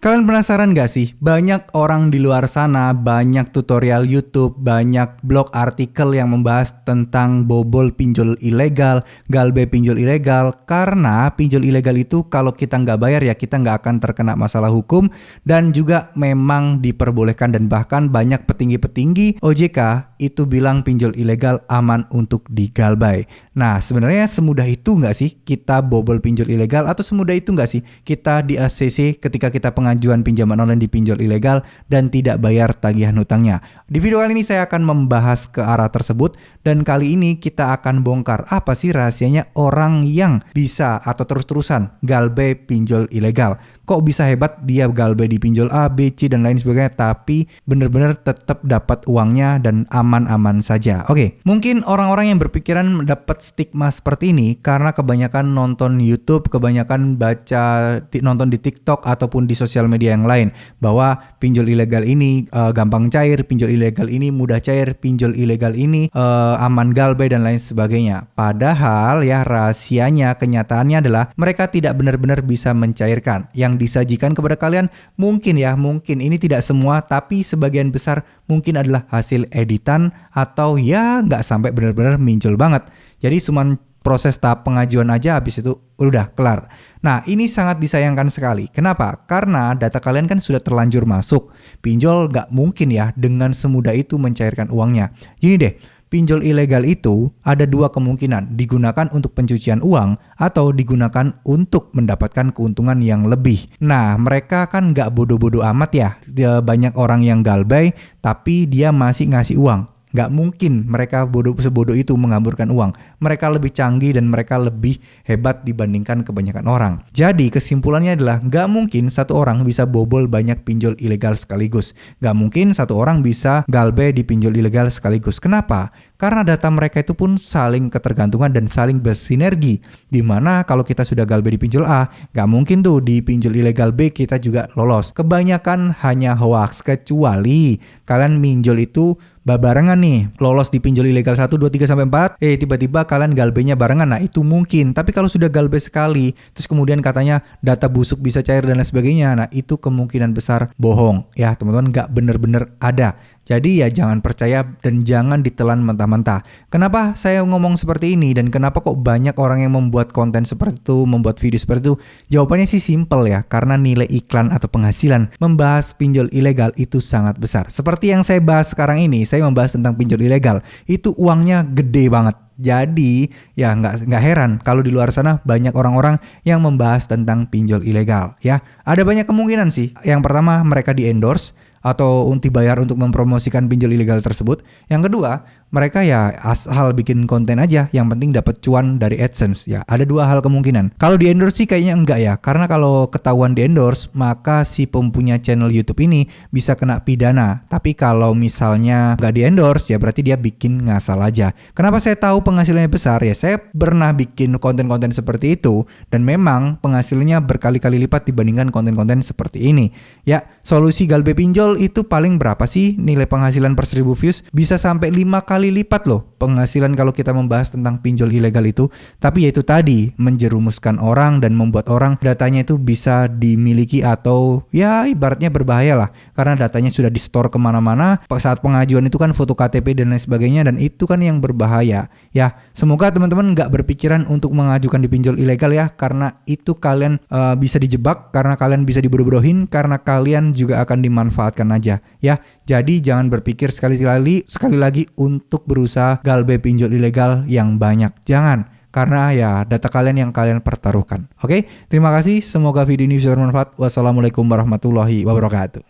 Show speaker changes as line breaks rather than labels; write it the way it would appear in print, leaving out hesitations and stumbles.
Kalian penasaran gak sih? Banyak orang di luar sana, banyak tutorial YouTube, banyak blog artikel yang membahas tentang bobol pinjol ilegal, galbay pinjol ilegal. Karena pinjol ilegal itu kalau kita nggak bayar ya kita nggak akan terkena masalah hukum. Dan juga memang diperbolehkan dan bahkan banyak petinggi-petinggi OJK itu bilang pinjol ilegal aman untuk digalbay. Nah sebenarnya semudah itu nggak sih kita bobol pinjol ilegal, atau semudah itu nggak sih kita di ACC ketika kita pengajuan pinjaman online di pinjol ilegal dan tidak bayar tagihan hutangnya. Di video kali ini saya akan membahas ke arah tersebut, dan kali ini kita akan bongkar apa sih rahasianya orang yang bisa atau terus-terusan galbay pinjol ilegal. Kok bisa hebat dia galbay di pinjol A, B, C dan lain sebagainya tapi bener-bener tetap dapat uangnya dan aman-aman saja. Oke, mungkin orang-orang yang berpikiran dapat stigma seperti ini karena kebanyakan nonton YouTube, kebanyakan nonton di TikTok ataupun di sosial media yang lain bahwa pinjol ilegal ini gampang cair, pinjol ilegal ini mudah cair, pinjol ilegal ini aman galbay dan lain sebagainya. Padahal ya rahasianya, kenyataannya adalah mereka tidak benar-benar bisa mencairkan. Yang disajikan kepada kalian mungkin ini tidak semua, tapi sebagian besar mungkin adalah hasil editan atau ya nggak sampai benar-benar minjol banget. Jadi cuman proses tahap pengajuan aja, habis itu udah kelar. Nah ini sangat disayangkan sekali. Kenapa? Karena data kalian kan sudah terlanjur masuk. Pinjol nggak mungkin ya dengan semudah itu mencairkan uangnya. Gini deh, pinjol ilegal itu ada dua kemungkinan, digunakan untuk pencucian uang atau digunakan untuk mendapatkan keuntungan yang lebih. Nah mereka kan nggak bodoh-bodoh amat ya, banyak orang yang galbay tapi dia masih ngasih uang. Nggak mungkin mereka sebodoh itu mengamburkan uang. Mereka lebih canggih dan mereka lebih hebat dibandingkan kebanyakan orang. Jadi kesimpulannya adalah nggak mungkin satu orang bisa bobol banyak pinjol ilegal sekaligus. Nggak mungkin satu orang bisa galbay di pinjol ilegal sekaligus. Kenapa? Karena data mereka itu pun saling ketergantungan dan saling bersinergi. Dimana kalau kita sudah galbay di pinjol A, nggak mungkin tuh di pinjol ilegal B kita juga lolos. Kebanyakan hanya hoax, kecuali kalian minjol itu barengan nih, lolos di pinjol ilegal 1, 2, 3, sampai 4, tiba-tiba kalian galbaynya barengan. Nah itu mungkin, tapi kalau sudah galbay sekali terus kemudian katanya data busuk bisa cair dan lain sebagainya, nah itu kemungkinan besar bohong ya teman-teman, nggak bener-bener ada. Jadi ya jangan percaya dan jangan ditelan mentah-mentah. Kenapa saya ngomong seperti ini dan kenapa kok banyak orang yang membuat konten seperti itu, membuat video seperti itu? Jawabannya sih simple ya, karena nilai iklan atau penghasilan membahas pinjol ilegal itu sangat besar. Seperti yang saya bahas sekarang ini, saya membahas tentang pinjol ilegal, itu uangnya gede banget. Jadi ya nggak heran kalau di luar sana banyak orang-orang yang membahas tentang pinjol ilegal ya. Ada banyak kemungkinan sih. Yang pertama mereka di endorse atau dibayar untuk mempromosikan pinjol ilegal tersebut. Yang kedua, mereka ya asal bikin konten aja, yang penting dapat cuan dari AdSense ya. Ada dua hal kemungkinan. Kalau di endorse sih kayaknya enggak ya, karena kalau ketahuan di endorse maka si pempunya channel YouTube ini bisa kena pidana. Tapi kalau misalnya nggak di endorse ya berarti dia bikin ngasal aja. Kenapa saya tahu penghasilannya besar? Ya saya pernah bikin konten-konten seperti itu dan memang penghasilannya berkali-kali lipat dibandingkan konten-konten seperti ini. Ya, solusi galbay pinjol itu paling berapa sih nilai penghasilan per 1000 views? Bisa sampai 5 kali lipat loh penghasilan kalau kita membahas tentang pinjol ilegal itu. Tapi ya itu tadi, menjerumuskan orang dan membuat orang datanya itu bisa dimiliki atau ya ibaratnya berbahaya lah, karena datanya sudah di store kemana-mana. Saat pengajuan itu kan foto KTP dan lain sebagainya, dan itu kan yang berbahaya ya. Semoga teman-teman nggak berpikiran untuk mengajukan di pinjol ilegal ya, karena itu kalian bisa dijebak, karena kalian bisa dibodoh-bodohin, karena kalian juga akan dimanfaatkan aja ya. Jadi jangan berpikir sekali lagi untuk berusaha galbay pinjol ilegal yang banyak. Jangan, karena ya data kalian yang kalian pertaruhkan. Oke, terima kasih. Semoga video ini bisa bermanfaat. Wassalamualaikum warahmatullahi wabarakatuh.